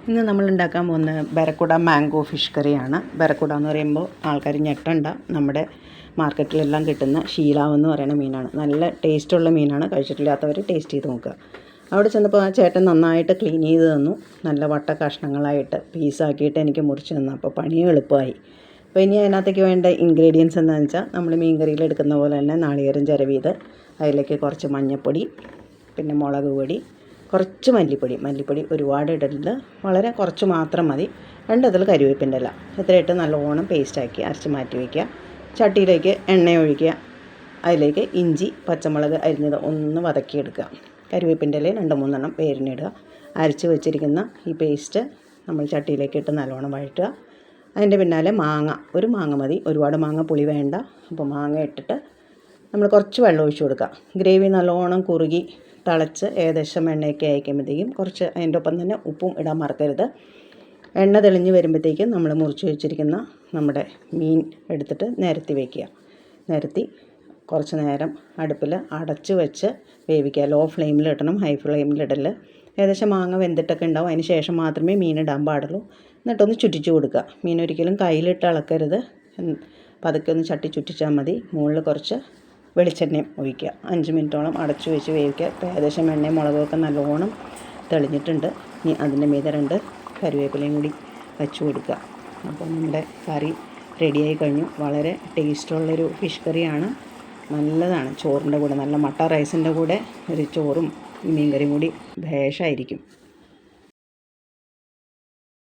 ഇന്ന് നമ്മൾ ഉണ്ടാക്കാൻ പോകുന്ന ബരക്കുട മാംഗോ ഫിഷ് കറിയാണ്. ബരക്കുട എന്ന് പറയുമ്പോൾ ആൾക്കാർ ഞെട്ടണ്ട, നമ്മുടെ മാർക്കറ്റിലെല്ലാം കിട്ടുന്ന ഷീലാവെന്ന് പറയുന്ന മീനാണ്. നല്ല ടേസ്റ്റുള്ള മീനാണ്. കഴിച്ചിട്ടില്ലാത്തവർ ടേസ്റ്റ് ചെയ്ത് നോക്കുക. അവിടെ ചെന്നപ്പോൾ ആ ചേട്ടൻ നന്നായിട്ട് ക്ലീൻ ചെയ്ത് തന്നു. നല്ല വട്ട കഷ്ണങ്ങളായിട്ട് പീസാക്കിയിട്ട് എനിക്ക് മുറിച്ച് തന്നു. അപ്പോൾ പണിയും എളുപ്പമായി. അപ്പോൾ ഇനി അതിനകത്തേക്ക് വേണ്ട ഇൻഗ്രീഡിയൻസ് എന്താണെന്ന് വെച്ചാൽ നമ്മൾ മീൻ കറിയിൽ എടുക്കുന്ന പോലെ തന്നെ നാളികേരം ചിരവിയത്, അതിലേക്ക് കുറച്ച് മഞ്ഞൾപ്പൊടി, പിന്നെ മുളക് പൊടി, കുറച്ച് മല്ലിപ്പൊടി ഒരുപാട് ഇടരുത്, വളരെ കുറച്ച് മാത്രം മതി. രണ്ടതിൽ കരിവേപ്പിൻ്റെ ഇല ഇത്രയിട്ട് നല്ലോണം പേസ്റ്റാക്കി അരച്ച് മാറ്റി വയ്ക്കുക. ചട്ടിയിലേക്ക് എണ്ണ ഒഴിക്കുക. അതിലേക്ക് ഇഞ്ചി പച്ചമുളക് അരിഞ്ഞത് ഒന്ന് വതക്കിയെടുക്കുക. കരിവേപ്പിൻ്റെ ഇല 2-3 പേരിനിടുക. അരച്ച് വെച്ചിരിക്കുന്ന ഈ പേസ്റ്റ് നമ്മൾ ചട്ടിയിലേക്ക് ഇട്ട് നല്ലോണം വഴറ്റുക. അതിൻ്റെ പിന്നാലെ ഒരു മാങ്ങ മതി, ഒരുപാട് മാങ്ങ പുളി വേണ്ട. അപ്പോൾ മാങ്ങ ഇട്ടിട്ട് നമ്മൾ കുറച്ച് വെള്ളം ഒഴിച്ച് കൊടുക്കുക. ഗ്രേവി നല്ലോണം കുറുകി തിളച്ച് ഏകദേശം എണ്ണയൊക്കെ അയക്കുമ്പോഴത്തേക്കും കുറച്ച് അതിൻ്റെ ഒപ്പം തന്നെ ഉപ്പും ഇടാൻ മറക്കരുത്. എണ്ണ തെളിഞ്ഞ് വരുമ്പോഴത്തേക്കും നമ്മൾ മുറിച്ച് വെച്ചിരിക്കുന്ന നമ്മുടെ മീൻ എടുത്തിട്ട് നിരത്തി വയ്ക്കുക. നിരത്തി കുറച്ച് നേരം അടുപ്പിൽ അടച്ച് വെച്ച് വേവിക്കുക. ലോ ഫ്ലെയിമിൽ ഇടണം, ഹൈ ഫ്ലെയിമിൽ ഇടല്. ഏകദേശം മാങ്ങ വെന്തിട്ടൊക്കെ ഉണ്ടാവും. അതിന് ശേഷം മാത്രമേ മീൻ ഇടാൻ പാടുള്ളൂ. എന്നിട്ടൊന്ന് ചുറ്റിച്ച് കൊടുക്കുക. മീൻ ഒരിക്കലും കയ്യിലിട്ട് ഇളക്കരുത്. പതുക്കെ ഒന്ന് ചട്ടി ചുറ്റിച്ചാൽ മതി. മുകളിൽ കുറച്ച് വെളിച്ചെണ്ണയും ഒഴിക്കുക. 5 മിനിറ്റോളം അടച്ചു വെച്ച് വേവിക്കുക. ഇപ്പോൾ ഏകദേശം എണ്ണയും മുളകൊക്കെ നല്ലോണം തെളിഞ്ഞിട്ടുണ്ട്. ഇനി അതിൻ്റെ മീതെ 2 കറിവേപ്പിലയും കൂടി വച്ച് കൊടുക്കുക. അപ്പോൾ നമ്മുടെ കറി റെഡിയായി കഴിഞ്ഞു. വളരെ ടേസ്റ്റുള്ളൊരു ഫിഷ് കറിയാണ്. നല്ലതാണ്. ചോറിൻ്റെ കൂടെ, നല്ല മട്ട റൈസിൻ്റെ കൂടെ ഒരു ചോറും മീൻ കറിയും കൂടി ഭേഷായിരിക്കും.